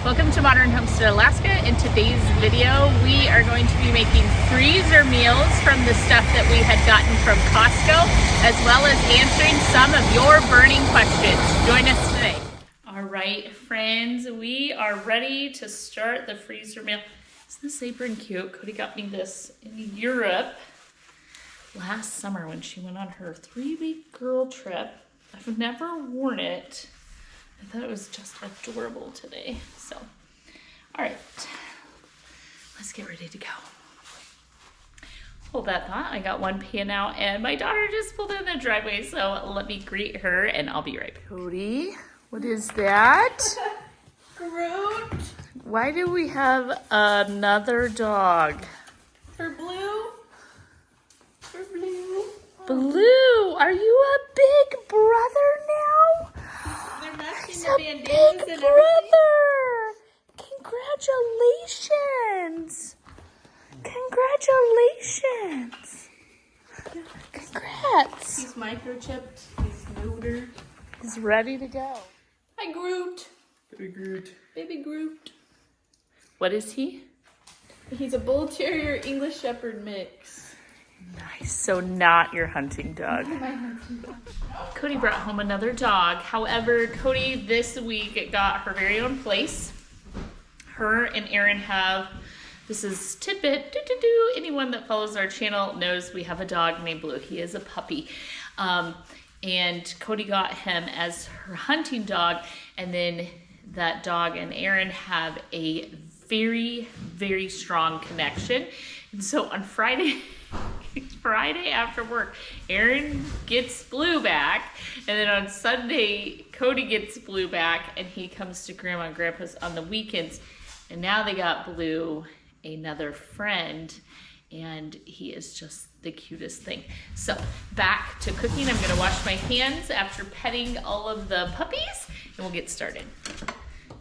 Welcome to Modern Homestead Alaska. In today's video, we are going to be making freezer meals from the stuff that we had gotten from Costco, as well as answering some of your burning questions. Join us today. All right, friends, we are ready to start the freezer meal. Isn't this apron cute? Cody got me this in Europe last summer when she went on her 3-week girl trip. I've never worn it. I thought it was just adorable today. So, all right, let's get ready to go. Hold that thought. I got one pan out and my daughter just pulled in the driveway. So let me greet her and I'll be right back. Cody, what is that? Groot. Why do we have another dog? For Blue. For Blue. Blue, are you a big brother now? They're matching He's the a bandanas big and brother. Congratulations. Congratulations. Congrats. He's microchipped. He's neutered. He's ready to go. Hi, Groot. Baby Groot. Baby Groot. What is he? He's a Bull Terrier English Shepherd mix. Nice. So not your hunting dog. Cody brought home another dog. However, Cody this week got her very own place. Her and Aaron have, this is tidbit, anyone that follows our channel knows we have a dog named Blue. He is a puppy. And Cody got him as her hunting dog. And then that dog and Aaron have a very, very strong connection. And so on Friday after work, Aaron gets Blue back, and then on Sunday, Cody gets Blue back, and he comes to Grandma and Grandpa's on the weekends, and now they got Blue, another friend, and he is just the cutest thing. So back to cooking. I'm gonna wash my hands after petting all of the puppies, and we'll get started.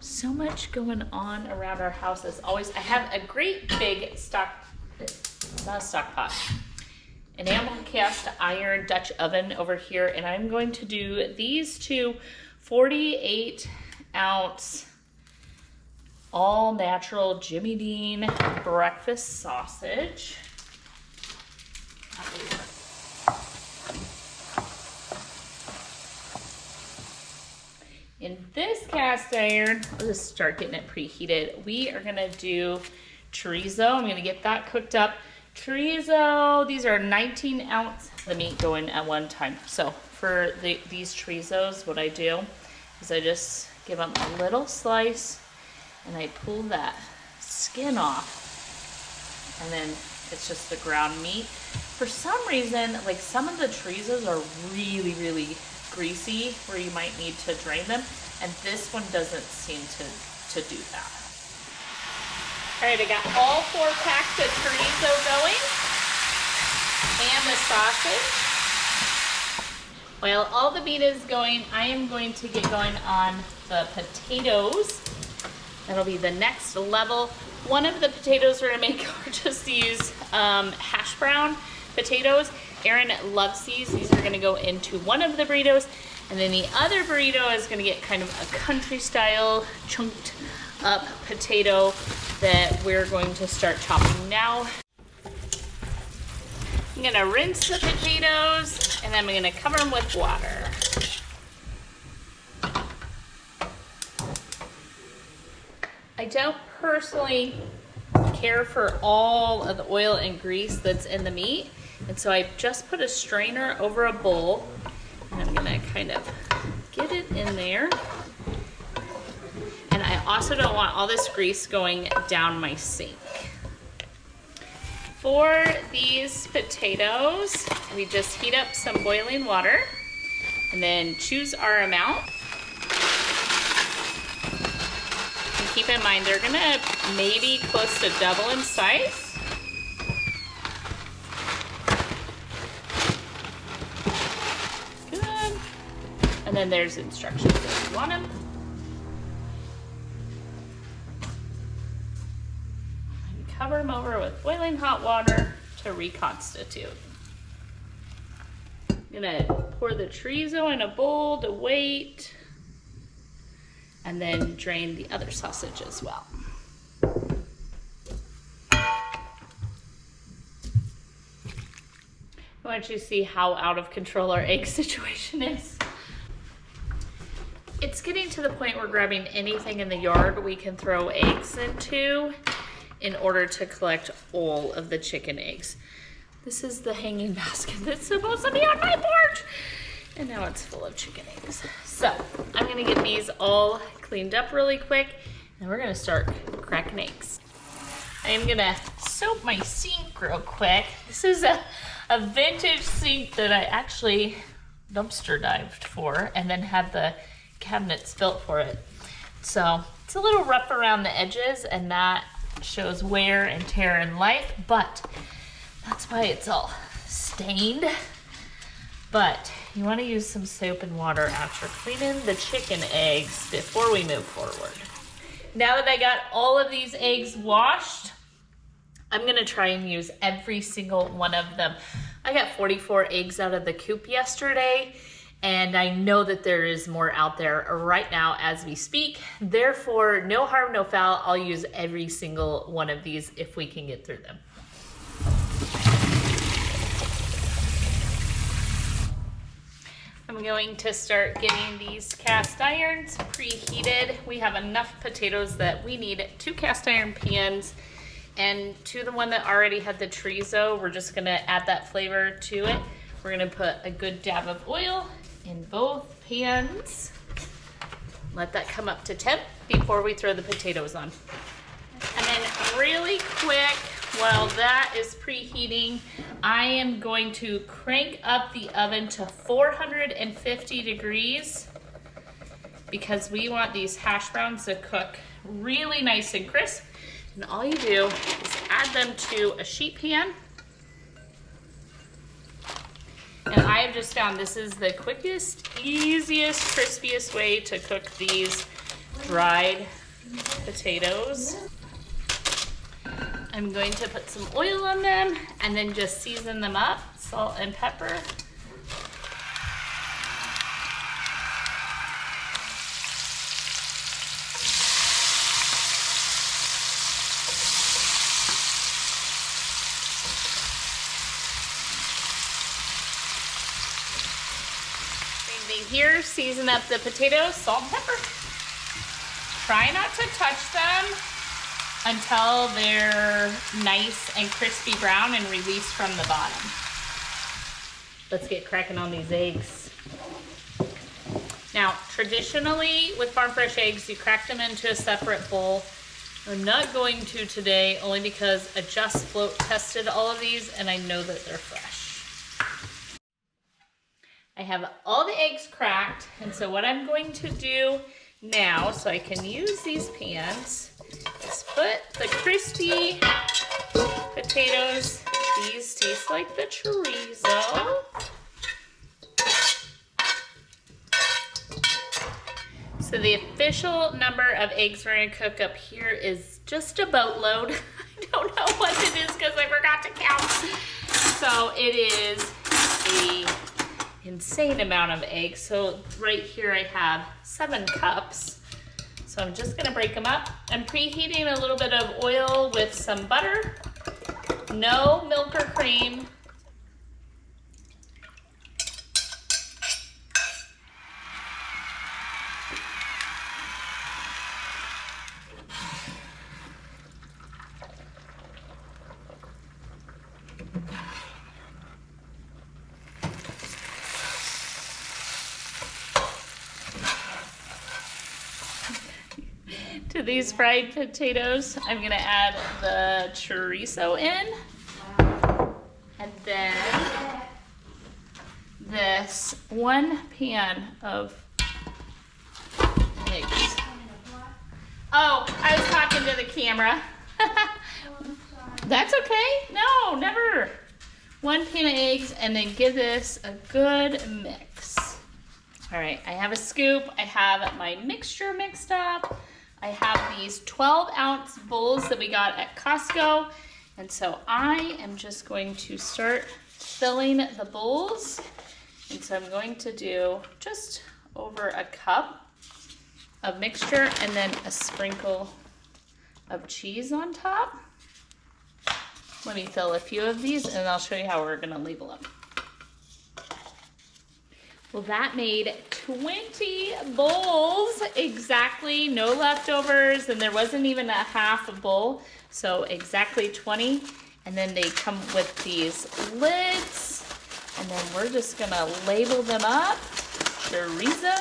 So much going on around our house as always. I have a great big not a stock pot, enamel cast iron Dutch oven over here, and I'm going to do these two 48-ounce all natural Jimmy Dean breakfast sausage. In this cast iron, I'll just start getting it preheated. We are gonna do chorizo. I'm gonna get that cooked up. Chorizo, these are 19-ounce, the meat going at one time. So for these chorizos, what I do is I just give them a little slice and I pull that skin off, and then it's just the ground meat. For some reason, like some of the chorizos are really, really greasy where you might need to drain them, and this one doesn't seem to do that. All right, I got all 4 packs of chorizo going and the sausage. While all the meat is going, I am going to get going on the potatoes. That'll be the next level. One of the potatoes we're gonna make are just these hash brown potatoes. Aaron loves these. These are gonna go into one of the burritos. And then the other burrito is gonna get kind of a country style chunked up potato that we're going to start chopping now. I'm gonna rinse the potatoes and then I'm gonna cover them with water. I don't personally care for all of the oil and grease that's in the meat, and so I just put a strainer over a bowl and I'm gonna kind of get it in there. And I also don't want all this grease going down my sink. For these potatoes, we just heat up some boiling water and then choose our amount. And keep in mind, they're gonna maybe close to double in size. Good. And then there's instructions if you want them. Cover them over with boiling hot water to reconstitute. I'm gonna pour the chorizo in a bowl to wait. and then drain the other sausage as well. I want you to see how out of control our egg situation is. It's getting to the point where grabbing anything in the yard we can throw eggs into in order to collect all of the chicken eggs. This is the hanging basket that's supposed to be on my porch, and now it's full of chicken eggs. So I'm gonna get these all cleaned up really quick, and we're gonna start cracking eggs. I am gonna soap my sink real quick. This is a vintage sink that I actually dumpster dived for and then had the cabinets built for it. So it's a little rough around the edges, and that shows wear and tear in life, but that's why it's all stained. But you want to use some soap and water after cleaning the chicken eggs before we move forward. Now that I got all of these eggs washed, I'm gonna try and use every single one of them. I got 44 eggs out of the coop yesterday, and I know that there is more out there right now as we speak. Therefore, no harm, no foul. I'll use every single one of these if we can get through them. I'm going to start getting these cast irons preheated. We have enough potatoes that we need 2 cast iron pans, and to the one that already had the chorizo, we're just gonna add that flavor to it. We're gonna put a good dab of oil in both pans. Let that come up to temp before we throw the potatoes on. And then really quick, while that is preheating, I am going to crank up the oven to 450 degrees because we want these hash browns to cook really nice and crisp. And all you do is add them to a sheet pan. And I have just found this is the quickest, easiest, crispiest way to cook these dried potatoes. I'm going to put some oil on them and then just season them up, salt and pepper. Here, season up the potatoes, salt and pepper. Try not to touch them until they're nice and crispy brown and released from the bottom. Let's get cracking on these eggs. Now, traditionally with farm fresh eggs, you crack them into a separate bowl. I'm not going to today, only because I just float tested all of these and I know that they're fresh. I have all the eggs cracked, and so what I'm going to do now, so I can use these pans, is put the crispy potatoes. These taste like the chorizo. So the official number of eggs we're gonna cook up here is just a boatload. I don't know what it is because I forgot to count. So it is a insane amount of eggs. So right here I have 7 cups. So I'm just gonna break them up. I'm preheating a little bit of oil with some butter. No milk or cream. To these fried potatoes, I'm gonna add the chorizo in. And then this 1 pan of eggs. Oh, I was talking to the camera. That's okay. No, never. 1 pan of eggs, and then give this a good mix. All right, I have a scoop. I have my mixture mixed up. I have these 12-ounce bowls that we got at Costco. And so I am just going to start filling the bowls. And so I'm going to do just over a cup. of mixture and then a sprinkle of cheese on top. Let me fill a few of these and I'll show you how we're gonna label them. Well, that made 20 bowls exactly, no leftovers, and there wasn't even a half a bowl, so exactly 20. And then they come with these lids, and then we're just gonna label them up. Chorizo.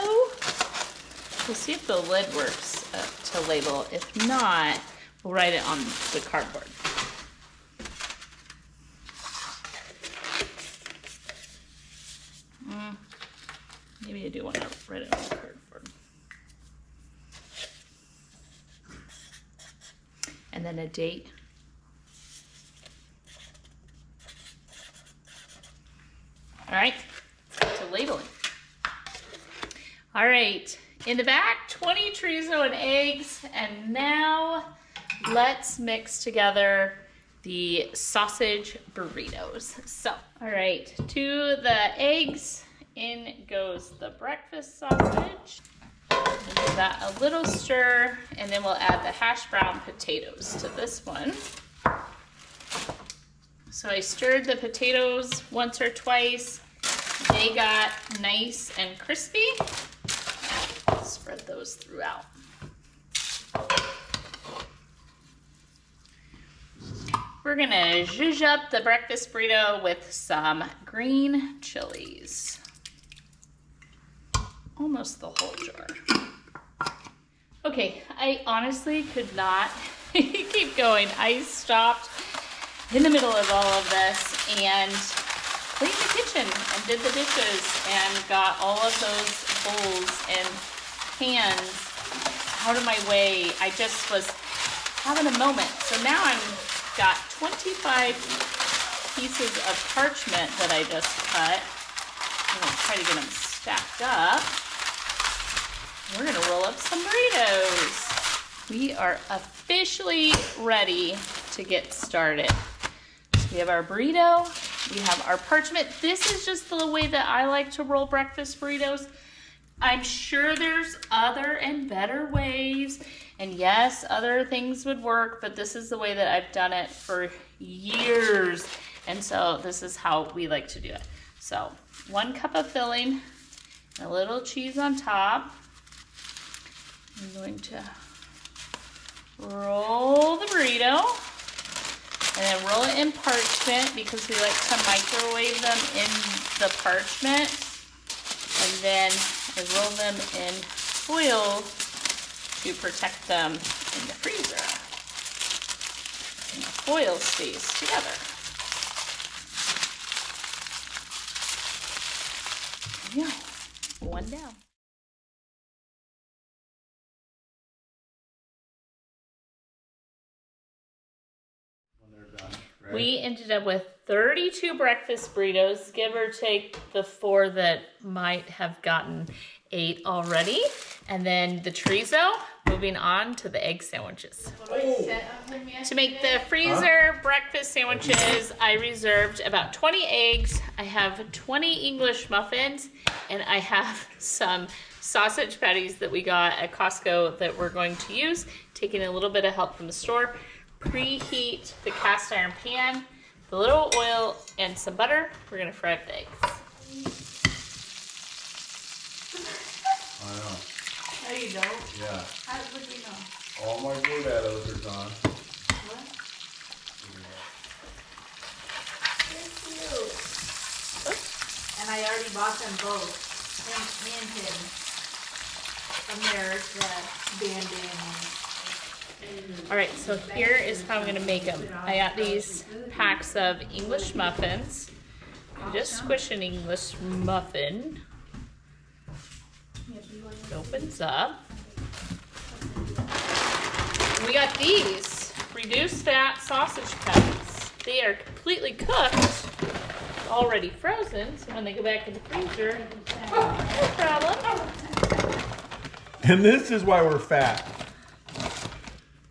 We'll see if the lid works to label. If not, we'll write it on the cardboard. Maybe I do want to write it on the cardboard. And then a date. All right, to labeling. All right, in the back, 20 chorizo and eggs. And now let's mix together the sausage burritos. So, all right, to the eggs, in goes the breakfast sausage. We'll give that a little stir, and then we'll add the hash brown potatoes to this one. So I stirred the potatoes once or twice. They got nice and crispy. Spread those throughout. We're gonna zhuzh up the breakfast burrito with some green chilies. Almost the whole jar. Okay, I honestly could not keep going. I stopped in the middle of all of this and cleaned the kitchen and did the dishes and got all of those bowls and pans out of my way. I just was having a moment. So now I've got 25 pieces of parchment that I just cut. I'm gonna try to get them stacked up. We're gonna roll up some burritos. We are officially ready to get started. So we have our burrito, we have our parchment. This is just the way that I like to roll breakfast burritos. I'm sure there's other and better ways, and yes, other things would work, but this is the way that I've done it for years, and so this is how we like to do it. So 1 cup of filling, a little cheese on top. I'm going to roll the burrito and then roll it in parchment because we like to microwave them in the parchment. And then I roll them in foil to protect them in the freezer. And the foil stays together. There we go. 1 down. We ended up with 32 breakfast burritos, give or take the 4 that might have gotten 8 already. And then the chorizo, moving on to the egg sandwiches. To make the freezer breakfast sandwiches, I reserved about 20 eggs. I have 20 English muffins, and I have some sausage patties that we got at Costco that we're going to use, taking a little bit of help from the store. Preheat the cast iron pan, a little oil and some butter. We're gonna fry up the eggs. I know. No, you don't. Yeah. How would you know? All my burritos are gone. What? And I already bought them both. And from there, the bandana. All right, so here is how I'm gonna make them. I got these packs of English muffins. I just squish an English muffin. It opens up. We got these reduced fat sausage patties. They are completely cooked, already frozen, so when they go back in the freezer, no problem. And this is why we're fat.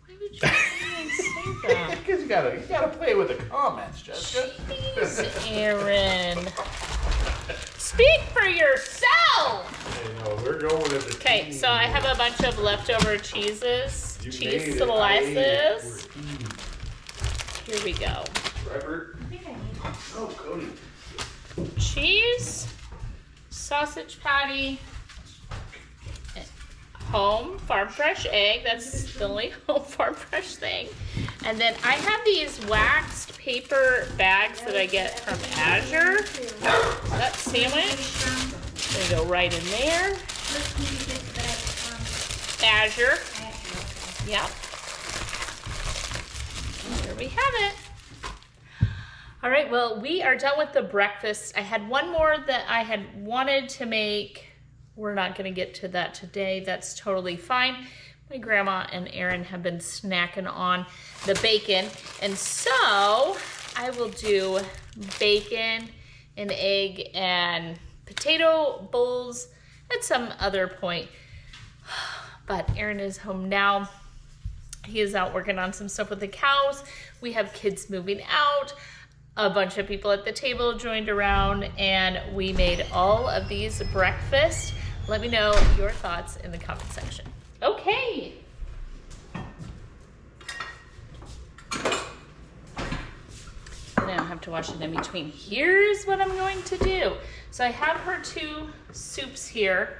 Why would you even say that? Because you gotta play with the comments, Jessica. Jeez, Aaron. Speak for yourself! Hey, no, we're start going with the Okay, so I have a bunch of leftover cheeses. You Cheese made it. slices. We're eating. Here we go. Robert? I think I need it. Oh, Cody. Cheese, sausage patty, home farm fresh egg. That's the only home farm fresh thing. And then I have these waxed paper bags that I get from Azure. That sandwich, gonna go right in there. Azure. Yep. There we have it. All right, well, we are done with the breakfast. I had one more that I had wanted to make. We're not gonna get to that today. That's totally fine. My grandma and Aaron have been snacking on the bacon. And so I will do bacon and egg and potato bowls at some other point. But Aaron is home now. He is out working on some stuff with the cows. We have kids moving out. A bunch of people at the table joined around, and we made all of these breakfast. Let me know your thoughts in the comment section. Okay. I don't have to wash it in between. Here's what I'm going to do. So I have her two soups here.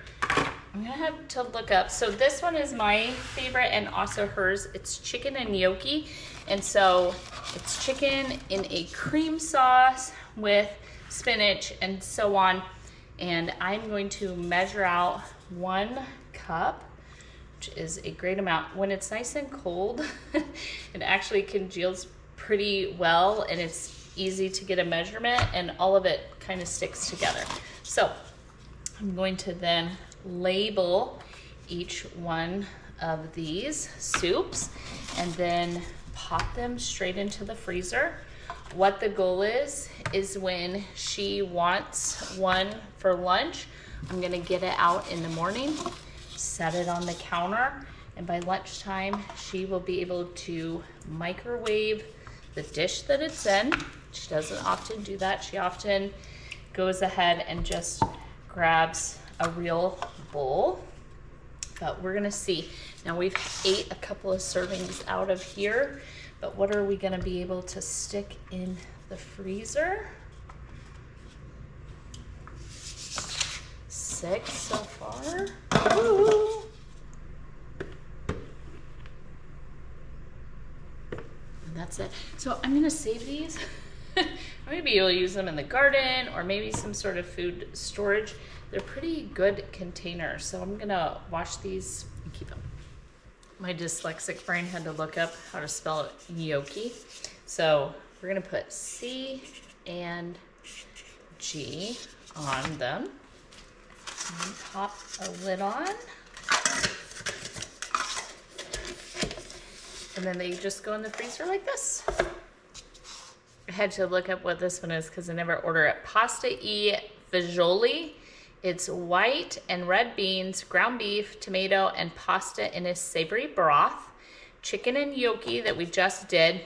I'm gonna have to look up. So this one is my favorite and also hers. It's chicken and gnocchi. And so it's chicken in a cream sauce with spinach and so on. And I'm going to measure out 1 cup, which is a great amount. When it's nice and cold, it actually congeals pretty well, and it's easy to get a measurement, and all of it kind of sticks together. So I'm going to then label each one of these soups and then pop them straight into the freezer. What the goal is when she wants one for lunch, I'm gonna get it out in the morning, set it on the counter, and by lunchtime, she will be able to microwave the dish that it's in. She doesn't often do that. She often goes ahead and just grabs a real bowl, but we're gonna see. Now we've ate a couple of servings out of here, but what are we gonna be able to stick in the freezer? 6 so far. Woo! And that's it. So I'm gonna save these. Maybe you'll use them in the garden or maybe some sort of food storage. They're pretty good containers, so I'm gonna wash these and keep them. My dyslexic brain had to look up how to spell gnocchi. So we're gonna put C and G on them. And pop a lid on. And then they just go in the freezer like this. I had to look up what this one is because I never order it. Pasta e fagioli. It's white and red beans, ground beef, tomato, and pasta in a savory broth. Chicken and gnocchi that we just did.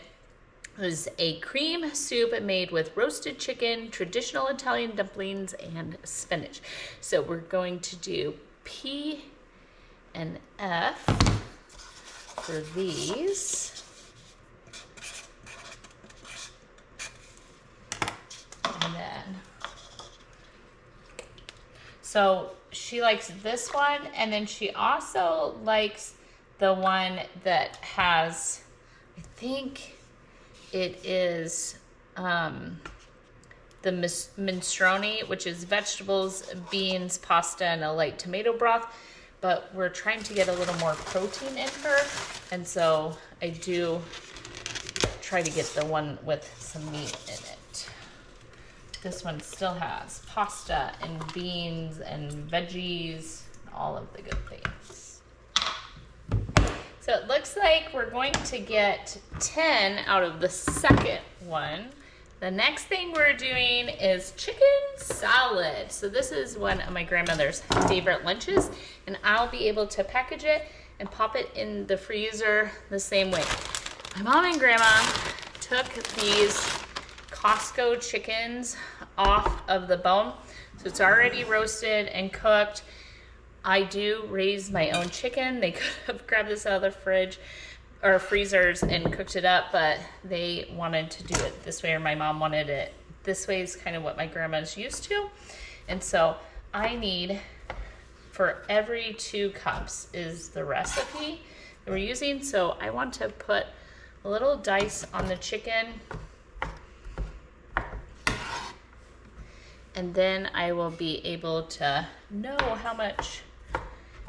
It was a cream soup made with roasted chicken, traditional Italian dumplings, and spinach. So we're going to do P and F for these. And then, so she likes this one, and then she also likes the one that has, I think it is the minestrone, which is vegetables, beans, pasta, and a light tomato broth. But we're trying to get a little more protein in her, and so I do try to get the one with some meat in it. This one still has pasta and beans and veggies, all of the good things. So it looks like we're going to get 10 out of the second one. The next thing we're doing is chicken salad. So this is one of my grandmother's favorite lunches, and I'll be able to package it and pop it in the freezer the same way. My mom and grandma took these Costco chickens off of the bone. So it's already roasted and cooked. I do raise my own chicken. They could have grabbed this out of the fridge or freezers and cooked it up, but they wanted to do it this way, or my mom wanted it this way. Is kind of what my grandma's used to. And so I need, for every 2 cups is the recipe that we're using. So I want to put a little dice on the chicken, and then I will be able to know how much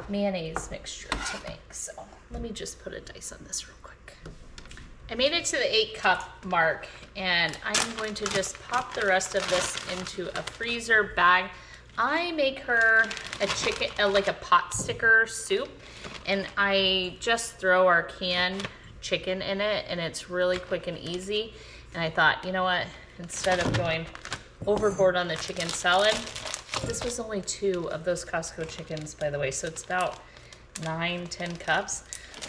mayonnaise mixture to make. So let me just put a dice on this real quick. I made it to the 8-cup mark, and I'm going to just pop the rest of this into a freezer bag. I make her a chicken, like a pot sticker soup, and I just throw our canned chicken in it, and it's really quick and easy. And I thought, you know what, instead of going overboard on the chicken salad, this was only 2 of those Costco chickens, by the way, so it's about 9-10 cups.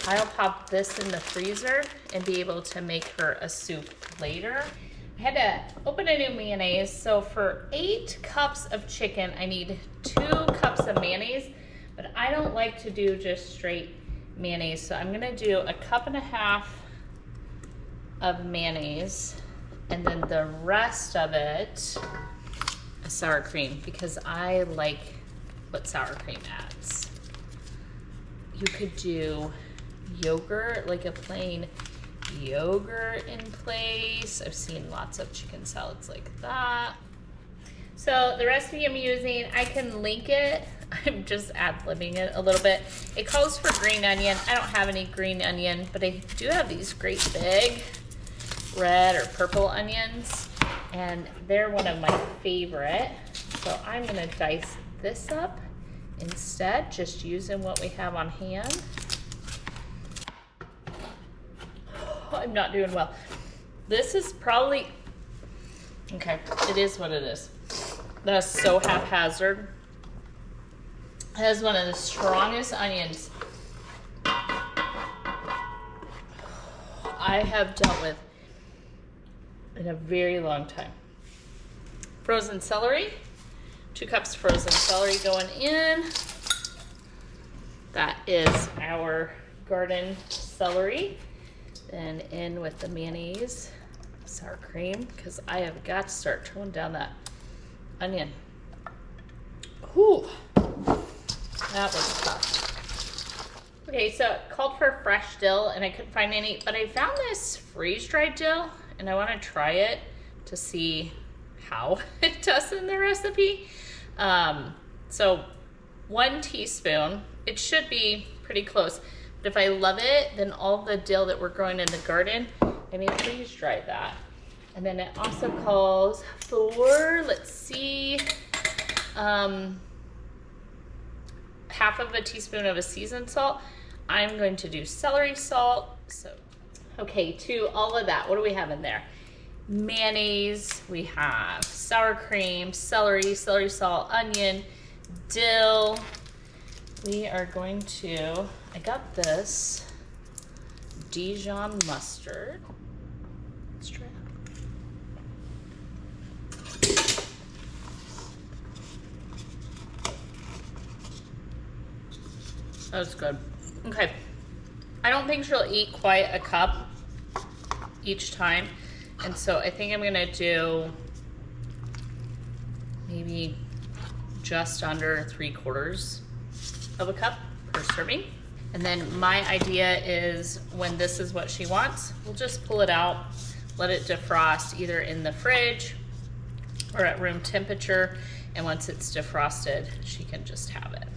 I'll pop this in the freezer and be able to make her a soup later. I had to open a new mayonnaise. So for 8 cups of chicken, I need 2 cups of mayonnaise, but I don't like to do just straight mayonnaise. So I'm gonna do 1.5 cups of mayonnaise, and then the rest of it, a sour cream, because I like what sour cream adds. You could do yogurt, like a plain yogurt in place. I've seen lots of chicken salads like that. So the recipe I'm using, I can link it. I'm just ad-libbing it a little bit. It calls for green onion. I don't have any green onion, but I do have these great big red or purple onions, and they're one of my favorite. So I'm gonna dice this up instead, just using what we have on hand. I'm not doing well. This is probably, okay, it is what it is. That's so haphazard. That is one of the strongest onions I have dealt with in a very long time. Frozen celery, 2 cups frozen celery going in. That is our garden celery. Then in with the mayonnaise, sour cream, because I have got to start throwing down that onion. Whew, that was tough. Okay, so it called for fresh dill, and I couldn't find any, but I found this freeze-dried dill, and I want to try it to see how it does in the recipe. So 1 teaspoon, it should be pretty close. But if I love it, then all the dill that we're growing in the garden, I may freeze dry that. And then it also calls for, let's see, 1/2 teaspoon of a seasoned salt. I'm going to do celery salt. So, okay, to all of that, what do we have in there? Mayonnaise, we have sour cream, celery, celery salt, onion, dill. We are going to, I got this Dijon mustard. Let's try it. That's good. Okay. I don't think she'll eat quite a cup each time. And so I think I'm gonna do maybe just under 3/4 of a cup per serving. And then my idea is when this is what she wants, we'll just pull it out, let it defrost either in the fridge or at room temperature. And once it's defrosted, she can just have it.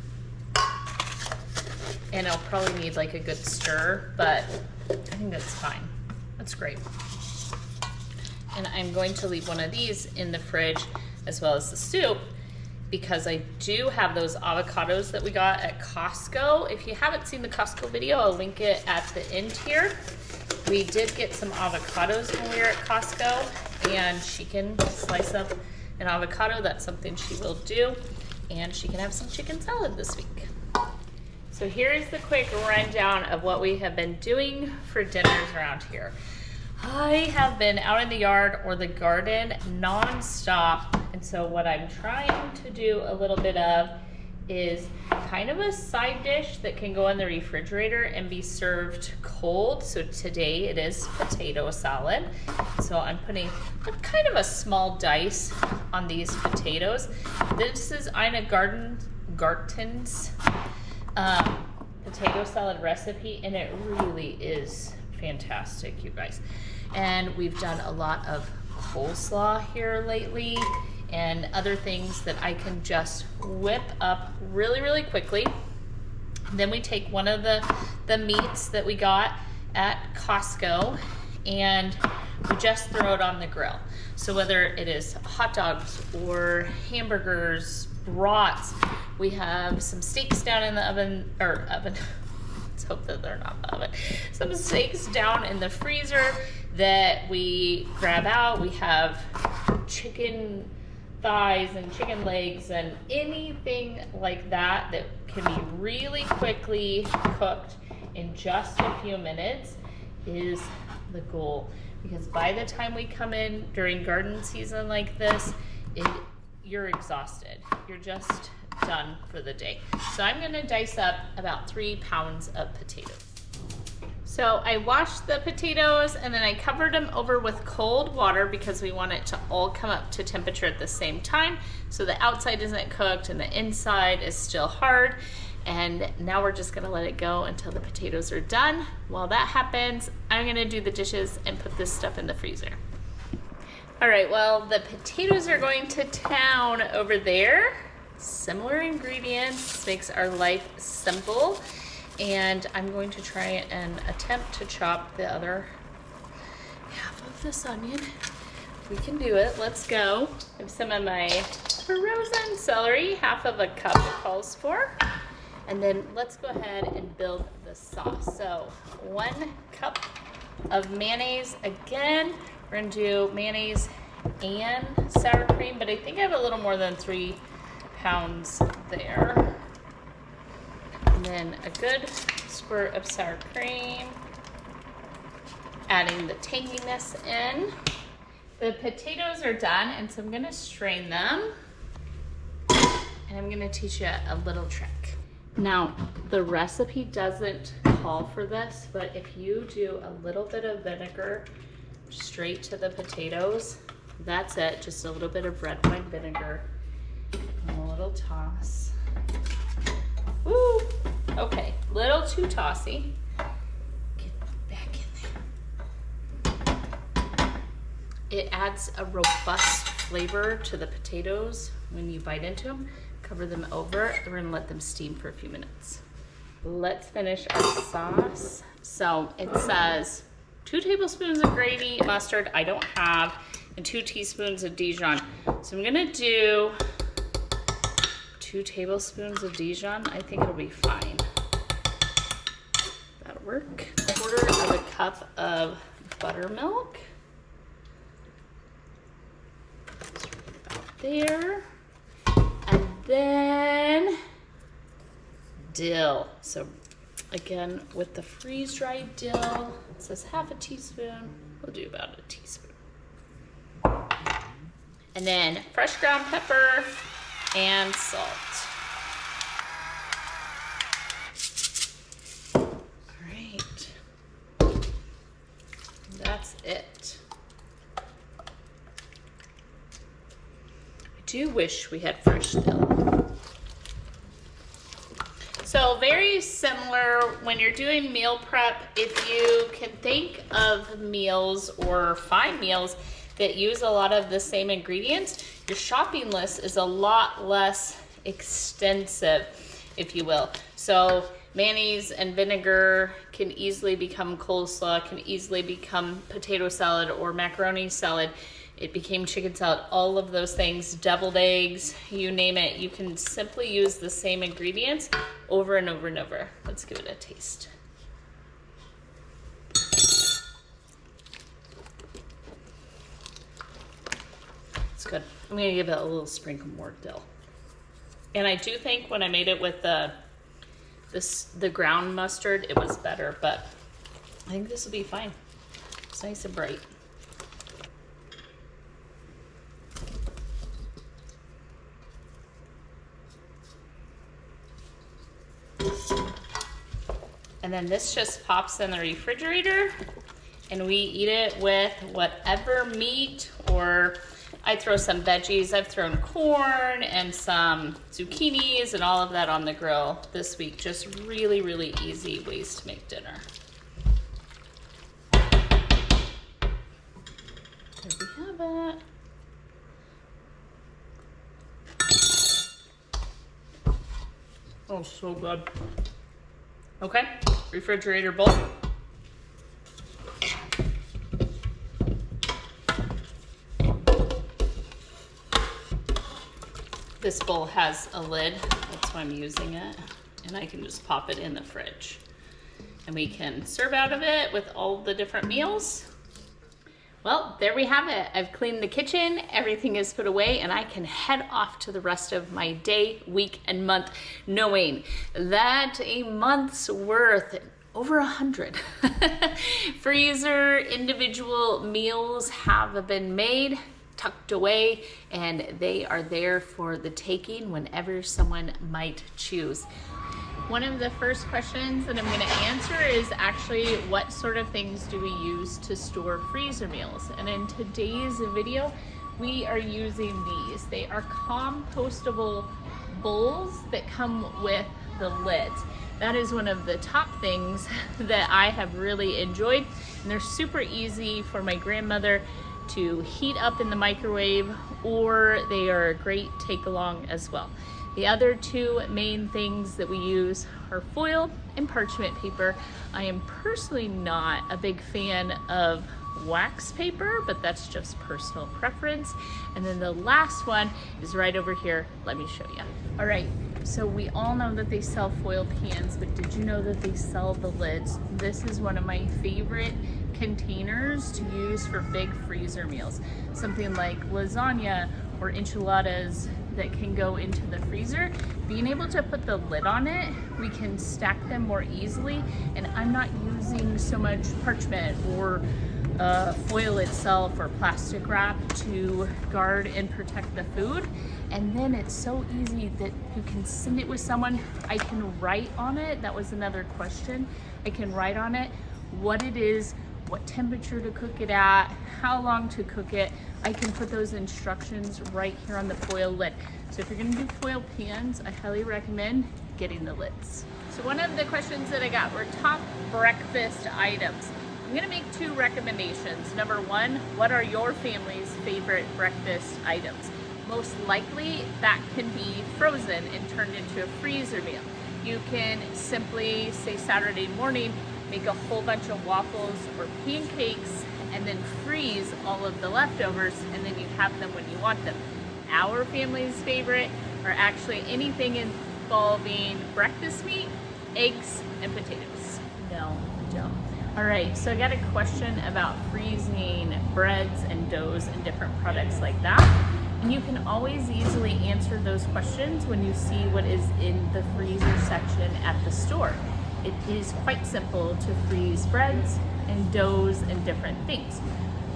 And I'll probably need like a good stir, but I think that's fine. That's great. And I'm going to leave one of these in the fridge as well as the soup, because I do have those avocados that we got at Costco. If you haven't seen the Costco video, I'll link it at the end here. We did get some avocados when we were at Costco, and she can slice up an avocado. That's something she will do, and she can have some chicken salad this week. So here's the quick rundown of what we have been doing for dinners around here. I have been out in the yard or the garden non-stop, and so what I'm trying to do a little bit of is kind of a side dish that can go in the refrigerator and be served cold. So today it is potato salad. So I'm putting kind of a small dice on these potatoes. This is Ina Garten's potato salad recipe, and it really is fantastic, you guys. And we've done a lot of coleslaw here lately and other things that I can just whip up really, really quickly. Then we take one of the meats that we got at Costco and we just throw it on the grill. So whether it is hot dogs or hamburgers, brats, we have some steaks down in the oven, let's hope that they're not in the oven. Some steaks down in the freezer that we grab out. We have chicken thighs and chicken legs and anything like that that can be really quickly cooked in just a few minutes is the goal. Because by the time we come in during garden season like this, you're exhausted. You're just done for the day. So I'm gonna dice up about 3 pounds of potatoes. So I washed the potatoes and then I covered them over with cold water because we want it to all come up to temperature at the same time. So the outside isn't cooked and the inside is still hard. And now we're just gonna let it go until the potatoes are done. While that happens, I'm gonna do the dishes and put this stuff in the freezer. All right, well, the potatoes are going to town over there. Similar ingredients, makes our life simple. And I'm going to try and attempt to chop the other half of this onion. We can do it, let's go. I have some of my frozen celery, half of a cup it calls for. And then let's go ahead and build the sauce. So 1 cup of mayonnaise. Again, we're gonna do mayonnaise and sour cream, but I think I have a little more than 3 pounds there. And then a good squirt of sour cream, adding the tanginess in. The potatoes are done, and so I'm gonna strain them. And I'm gonna teach you a little trick. Now, the recipe doesn't call for this, but if you do a little bit of vinegar straight to the potatoes, that's it, just a little bit of red wine vinegar and a little toss. Woo! Okay, little too tossy. Get back in there. It adds a robust flavor to the potatoes when you bite into them. Cover them over. We're gonna let them steam for a few minutes. Let's finish our sauce. So it says 2 tablespoons of gravy, mustard I don't have, and 2 teaspoons of Dijon. So I'm gonna do 2 tablespoons of Dijon. I think it'll be fine. That'll work. 1/4 of a cup of buttermilk. That's right about there. And then dill. So again, with the freeze-dried dill, it says half a teaspoon. We'll do about a teaspoon. And then fresh ground pepper and salt. All right. That's it. I do wish we had fresh dill. So very similar when you're doing meal prep, if you can think of meals or find meals that use a lot of the same ingredients, your shopping list is a lot less extensive, if you will. So mayonnaise and vinegar can easily become coleslaw, can easily become potato salad or macaroni salad. It became chicken salad, all of those things, deviled eggs, you name it. You can simply use the same ingredients over and over and over. Let's give it a taste. It's good. I'm gonna give it a little sprinkle more dill. And I do think when I made it with the ground mustard, it was better, but I think this will be fine. It's nice and bright. And then this just pops in the refrigerator and we eat it with whatever meat, or I throw some veggies. I've thrown corn and some zucchinis and all of that on the grill this week. Just really, really easy ways to make dinner. There we have it. Oh, so good. Okay, refrigerator bowl. This bowl has a lid, that's why I'm using it, and I can just pop it in the fridge. And we can serve out of it with all the different meals. Well, there we have it. I've cleaned the kitchen, everything is put away, and I can head off to the rest of my day, week, and month, knowing that a month's worth, over 100 freezer individual meals have been made, tucked away, and they are there for the taking whenever someone might choose. One of the first questions that I'm going to answer is actually, what sort of things do we use to store freezer meals? And in today's video, we are using these. They are compostable bowls that come with the lids. That is one of the top things that I have really enjoyed. And they're super easy for my grandmother to heat up in the microwave, or they are a great take along as well. The other two main things that we use are foil and parchment paper. I am personally not a big fan of wax paper, but that's just personal preference. And then the last one is right over here. Let me show you. All right, so we all know that they sell foil pans, but did you know that they sell the lids? This is one of my favorite containers to use for big freezer meals. Something like lasagna or enchiladas that can go into the freezer. Being able to put the lid on it, we can stack them more easily, and I'm not using so much parchment or foil itself or plastic wrap to guard and protect the food. And then it's so easy that you can send it with someone. I can write on it. That was another question. I can write on it what it is, what temperature to cook it at, how long to cook it. I can put those instructions right here on the foil lid. So if you're gonna do foil pans, I highly recommend getting the lids. So one of the questions that I got were top breakfast items. I'm gonna make two recommendations. Number one, what are your family's favorite breakfast items? Most likely that can be frozen and turned into a freezer meal. You can simply, say Saturday morning, make a whole bunch of waffles or pancakes and then freeze all of the leftovers, and then you have them when you want them. Our family's favorite are actually anything involving breakfast meat, eggs, and potatoes. No, I don't. All right, so I got a question about freezing breads and doughs and different products like that. And you can always easily answer those questions when you see what is in the freezer section at the store. It is quite simple to freeze breads and doughs and different things.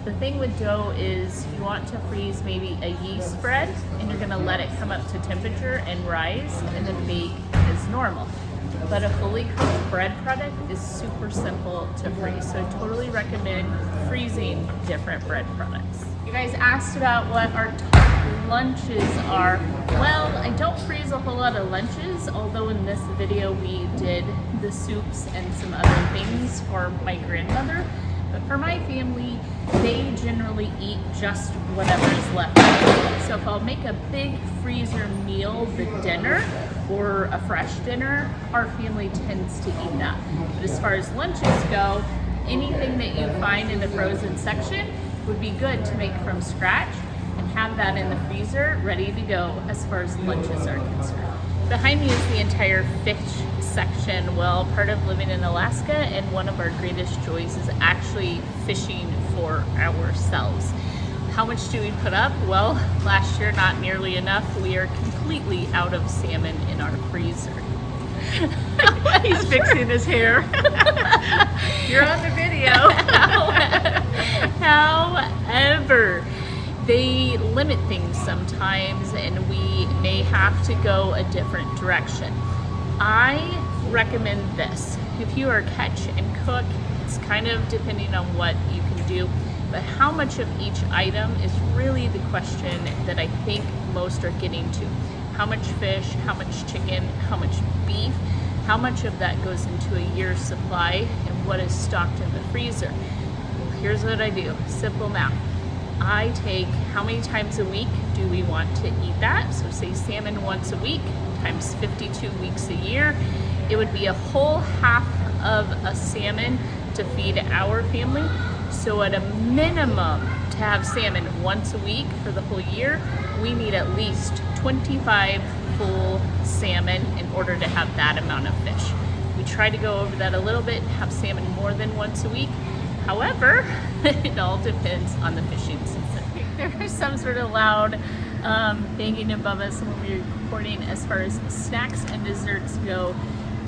The thing with dough is you want to freeze maybe a yeast bread, and you're gonna let it come up to temperature and rise and then bake as normal. But a fully cooked bread product is super simple to freeze, so I totally recommend freezing different bread products. You guys asked about what our top lunches are. Well, I don't freeze a whole lot of lunches, although in this video we did the soups and some other things for my grandmother. But for my family, they generally eat just whatever is left. So if I'll make a big freezer meal, the dinner, or a fresh dinner, our family tends to eat that. But as far as lunches go, anything that you find in the frozen section would be good to make from scratch and have that in the freezer ready to go as far as lunches are concerned. Behind me is the entire fish section. Well, part of living in Alaska, and one of our greatest joys is actually fishing for ourselves. How much do we put up? Well, last year not nearly enough. We are completely out of salmon in our freezer. He's fixing his hair. You're on the video. However, they limit things sometimes, and we may have to go a different direction. I recommend this. If you are catch and cook, it's kind of depending on what you can do, but how much of each item is really the question that I think most are getting to. How much fish, how much chicken, how much beef, how much of that goes into a year's supply, and what is stocked in the freezer. Well, here's what I do, simple math. I take how many times a week do we want to eat that? So say salmon once a week times 52 weeks a year. It would be a whole half of a salmon to feed our family. So at a minimum to have salmon once a week for the whole year, we need at least 25 full salmon in order to have that amount of fish. We try to go over that a little bit, have salmon more than once a week. However, it all depends on the fishing season. There's some sort of loud banging above us when we're recording. As far as snacks and desserts go,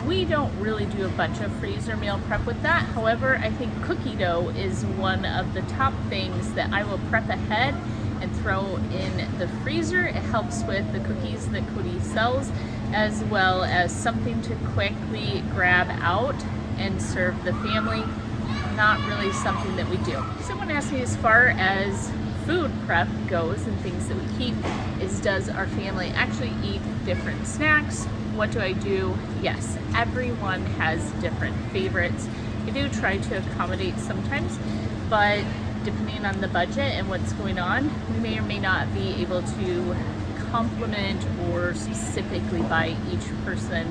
we don't really do a bunch of freezer meal prep with that. However, I think cookie dough is one of the top things that I will prep ahead and throw in the freezer. It helps with the cookies that Cody sells, as well as something to quickly grab out and serve the family. Not really something that we do. Someone asked me, as far as food prep goes and things that we keep, is does our family actually eat different snacks? What do I do? Yes, everyone has different favorites. I do try to accommodate sometimes, but depending on the budget and what's going on, we may or may not be able to complement or specifically buy each person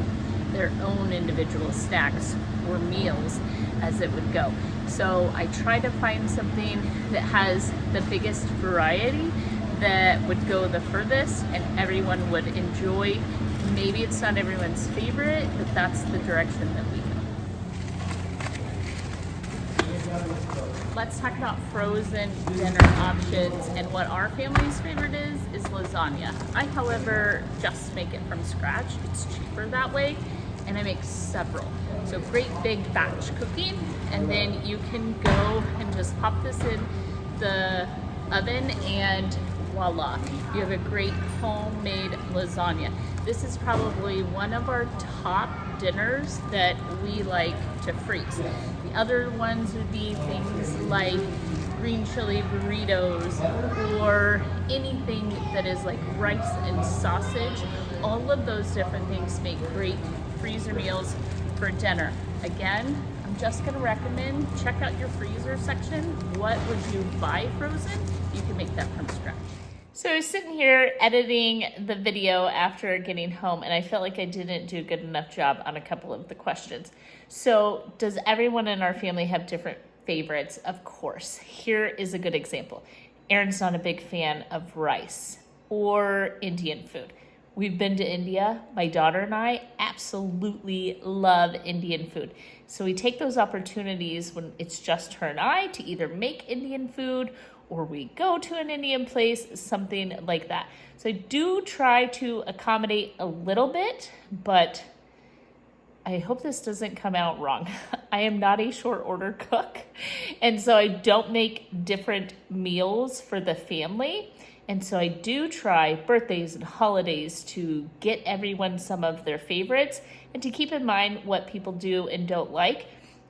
their own individual snacks or meals as it would go. So I try to find something that has the biggest variety, that would go the furthest and everyone would enjoy. Maybe it's not everyone's favorite, but that's the direction that we go. Let's talk about frozen dinner options, and what our family's favorite is lasagna. I, however, just make it from scratch. It's cheaper that way, and I make several. So great big batch cooking, and then you can go and just pop this in the oven and voila, you have a great homemade lasagna. This is probably one of our top dinners that we like to freeze. The other ones would be things like green chili burritos or anything that is like rice and sausage. All of those different things make great freezer meals for dinner. Again, I'm just gonna recommend, check out your freezer section. What would you buy frozen? You can make that from scratch. So I was sitting here editing the video after getting home, and I felt like I didn't do a good enough job on a couple of the questions. So does everyone in our family have different favorites? Of course. Here is a good example. Aaron's not a big fan of rice or Indian food. We've been to India. My daughter and I absolutely love Indian food. So we take those opportunities when it's just her and I to either make Indian food or we go to an Indian place, something like that. So I do try to accommodate a little bit, but I hope this doesn't come out wrong. I am not a short order cook, and so I don't make different meals for the family. And so I do try birthdays and holidays to get everyone some of their favorites and to keep in mind what people do and don't like.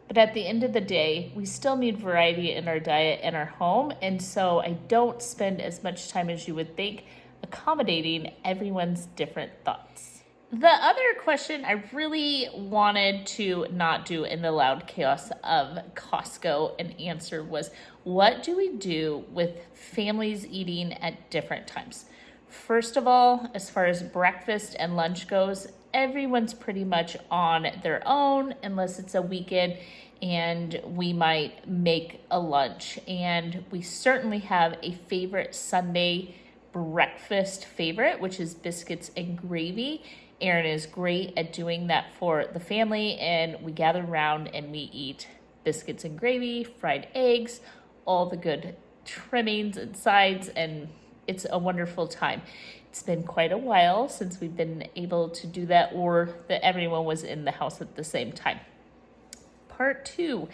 But at the end of the day, we still need variety in our diet and our home. And so I don't spend as much time as you would think accommodating everyone's different thoughts. The other question I really wanted to not do in the loud chaos of Costco and answer was, what do we do with families eating at different times? First of all, as far as breakfast and lunch goes, everyone's pretty much on their own unless it's a weekend and we might make a lunch. And we certainly have a favorite Sunday breakfast favorite, which is biscuits and gravy. Aaron is great at doing that for the family, and we gather around and we eat biscuits and gravy, fried eggs, all the good trimmings and sides, and it's a wonderful time. It's been quite a while since we've been able to do that, or that everyone was in the house at the same time. Part two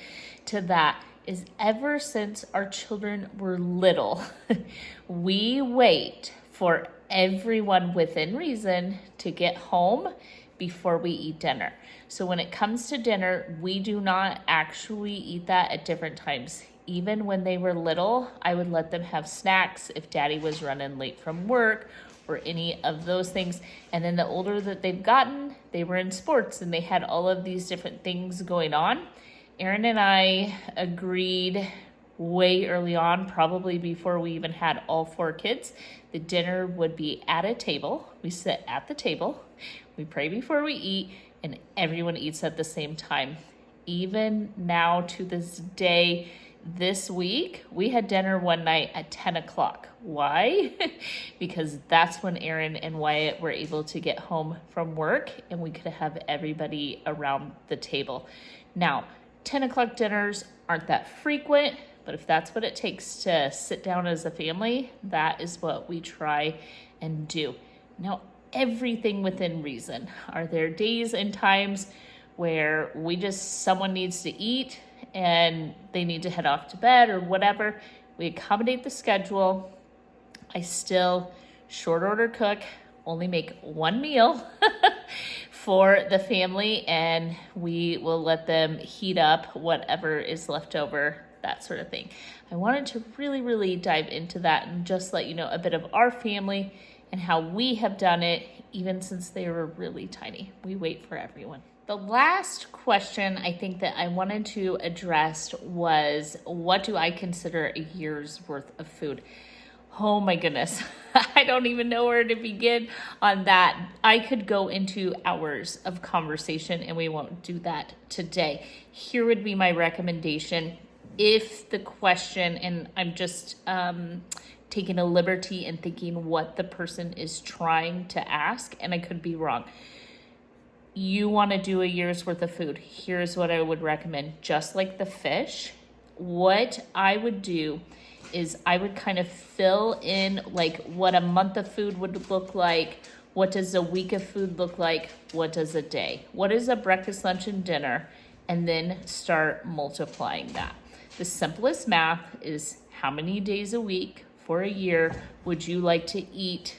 to that is, ever since our children were little, we wait for everyone within reason to get home before we eat dinner. So when it comes to dinner, we do not actually eat that at different times. Even when they were little, I would let them have snacks if daddy was running late from work or any of those things. And then the older that they've gotten, they were in sports and they had all of these different things going on. Aaron and I agreed way early on, probably before we even had all 4 kids, the dinner would be at a table. We sit at the table, we pray before we eat, and everyone eats at the same time. Even now to this day, this week, we had dinner one night at 10 o'clock. Why? Because that's when Aaron and Wyatt were able to get home from work and we could have everybody around the table. Now, 10 o'clock dinners aren't that frequent, but if that's what it takes to sit down as a family, that is what we try and do. Now, everything within reason. Are there days and times where someone needs to eat and they need to head off to bed or whatever? We accommodate the schedule. I still short order cook, only make one meal for the family, and we will let them heat up whatever is left over, that sort of thing. I wanted to really dive into that and just let you know a bit of our family and how we have done it even since they were really tiny. We wait for everyone. The last question I think that I wanted to address was, what do I consider a year's worth of food? Oh my goodness, I don't even know where to begin on that. I could go into hours of conversation and we won't do that today. Here would be my recommendation. If the question, and I'm just taking a liberty and thinking what the person is trying to ask, and I could be wrong. You want to do a year's worth of food. Here's what I would recommend. Just like the fish, what I would do is I would kind of fill in like what a month of food would look like. What does a week of food look like? What does a day? What is a breakfast, lunch, and dinner? And then start multiplying that. The simplest math is how many days a week for a year would you like to eat,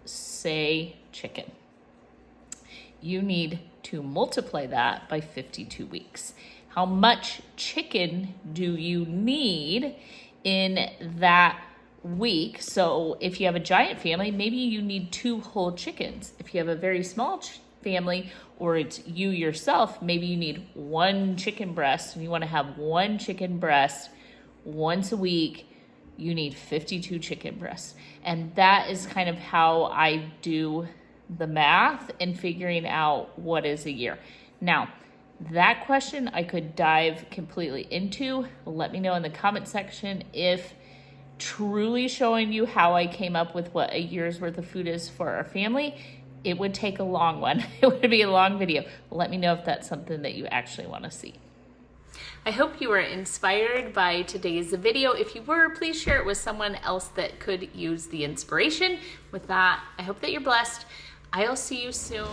say, chicken? You need to multiply that by 52 weeks. How much chicken do you need in that week? So if you have a giant family, maybe you need 2 whole chickens. If you have a very small family, or it's you yourself, maybe you need 1 chicken breast and you want to have 1 chicken breast once a week. You need 52 chicken breasts. And that is kind of how I do the math and figuring out what is a year. Now, that question I could dive completely into. Let me know in the comment section if truly showing you how I came up with what a year's worth of food is for our family. It would take a long one. It would be a long video. Let me know if that's something that you actually want to see. I hope you were inspired by today's video. If you were, please share it with someone else that could use the inspiration. With that, I hope that you're blessed. I'll see you soon.